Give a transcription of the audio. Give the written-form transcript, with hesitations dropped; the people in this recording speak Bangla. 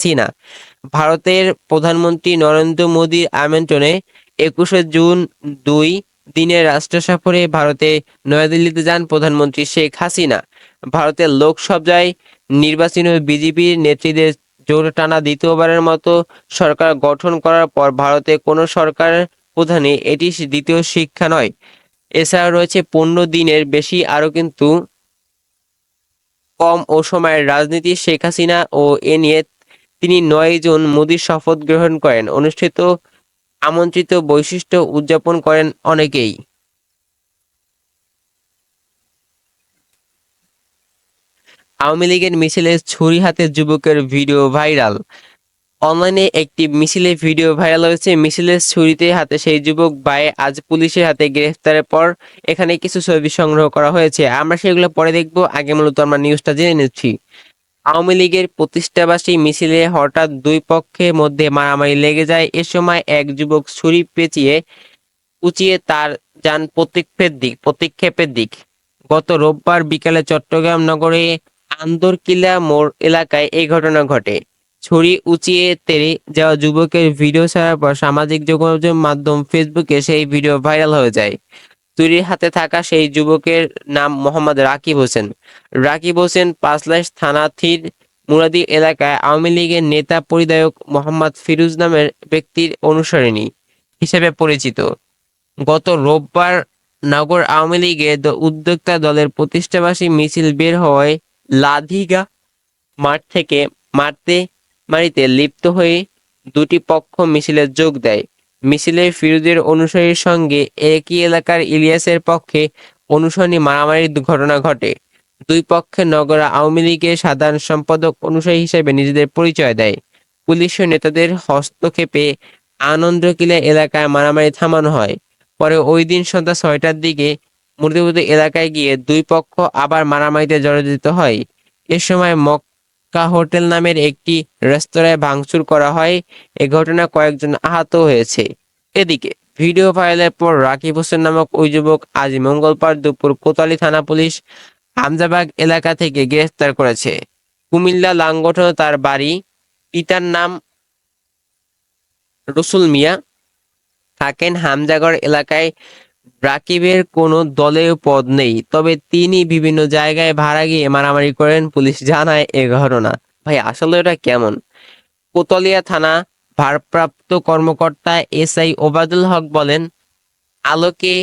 হাসিনা। ভারতের প্রধানমন্ত্রী নরেন্দ্র মোদীর আমন্ত্রণে 21শে জুন 2 দিনের রাষ্ট্র সফরে ভারতে নয়াদিল্লিতে যান প্রধানমন্ত্রী শেখ হাসিনা। ভারতের লোকসভায় নির্বাচনী বিজেপির নেত্রীদের জোর টানা দ্বিতীয়বারের মতো সরকার গঠন করার পর ভারতে কোনো সরকার প্রধানই এটি দ্বিতীয় শিক্ষা নয়। এছাড়া রয়েছে 15 দিনের বেশি আরও কিন্তু কম ও সময়ের রাজনীতি শেখ হাসিনা ও এ নিয়ে তিনি 9 জুন মোদির শপথ গ্রহণ করেন অনুষ্ঠিত আমন্ত্রিত বৈশিষ্ট্য উদযাপন করেন অনেকেই। আওয়ামী লীগের মিছিলে ছুরি হাতে যুবকের ভিডিও ভাইরাল। অনলাইনে একটি মিছিলে ভিডিও ভাইরাল হয়েছে। মিছিলের ছুরিতে হাতে সেই যুবক ভাই আজ পুলিশের হাতে গ্রেফতারের পর এখানে কিছু ছবি সংগ্রহ করা হয়েছে। আমরা সেগুলো পরে দেখব, আগে মূলত আমরা নিউজটা জেনে নিচ্ছি। আওয়ামী লীগের প্রতিষ্ঠাবাসী মিছিলে হঠাৎ দুই পক্ষের মধ্যে মারামারি লেগে যায়। এ সময় এক যুবক ছুরি পেঁচিয়ে উঁচিয়ে তার যান প্রতিক্ষেপের দিক। গত রোববার বিকালে চট্টগ্রাম নগরে আন্দরকিল্লা মোড় এলাকায় এই ঘটনা ঘটে। ছুরি উঁচিয়ে তেড়ে যাওয়া যুবকের ভিডিও ছাড়ার পর সামাজিক যোগাযোগ মাধ্যম ফেসবুকে সেই ভিডিও ভাইরাল হয়ে যায়। ছুরির হাতে থাকা সেই যুবকের নাম মোহাম্মদ রাকিব হোসেন। রাকিব হোসেন পাঁচলাইশ থানাধীন মুরাদি এলাকায় আওয়ামী লীগের নেতা পরিচালক মোহাম্মদ ফিরোজ নামের ব্যক্তির অনুসরণী হিসেবে পরিচিত। গত রোববার নগর আওয়ামী লীগের উদ্যোক্তা দলের প্রতিষ্ঠাবার্ষিকী মিছিল বের হওয়ায় লাধিগা মাঠ থেকে মারিতে লিপ্ত হয়ে দুটি পক্ষ মিছিলে যোগ দেয়। মিছিলে ফিরোজের অনুসারীর সঙ্গে একই এলাকার ইলিয়াসের পক্ষে অনুসরণী মারামারির ঘটনা ঘটে। দুই পক্ষের নগর আওয়ামী লীগের সাধারণ সম্পাদক অনুসারী হিসেবে নিজেদের পরিচয় দেয়। পুলিশ ও নেতাদের হস্তক্ষেপে আনন্দকিল্লা এলাকায় মারামারি থামানো হয়। পরে ওই দিন সন্ধ্যা 6টার দিকে মুরাদপুর এলাকায় গিয়ে দুই পক্ষ আবার মারামারিতে জড়িত হয়। এ সময় মক্কা হোটেল নামের একটি রেস্তোরাঁয় ভাঙচুর করা হয়। এ ঘটনায় কয়েকজন আহত হয়েছে। এদিকে ভিডিও ভাইরালের পর রাকিব হোসেন নামক ওই যুবক আজ মঙ্গলবার দুপুর কোতোয়ালি থানা পুলিশ হামজাবাগ এলাকা থেকে গ্রেফতার করেছে। কুমিল্লা লাঙ্গটনে তার বাড়ি। পিতার নাম রসুল মিয়া, থাকেন হামজাগড় এলাকায়। রাকিবের কোনো দলীয় পদ নেই, তবে তিনি বিভিন্ন জায়গায় ভাড়া গিয়ে মারামারি করেন পুলিশ জানায় এ ঘটনা। ভাই আসলে এটা কেমন? কোতলিয়া থানা ভারপ্রাপ্ত কর্মকর্তা এসআই ওবায়দুল হক বলেন, আলোকে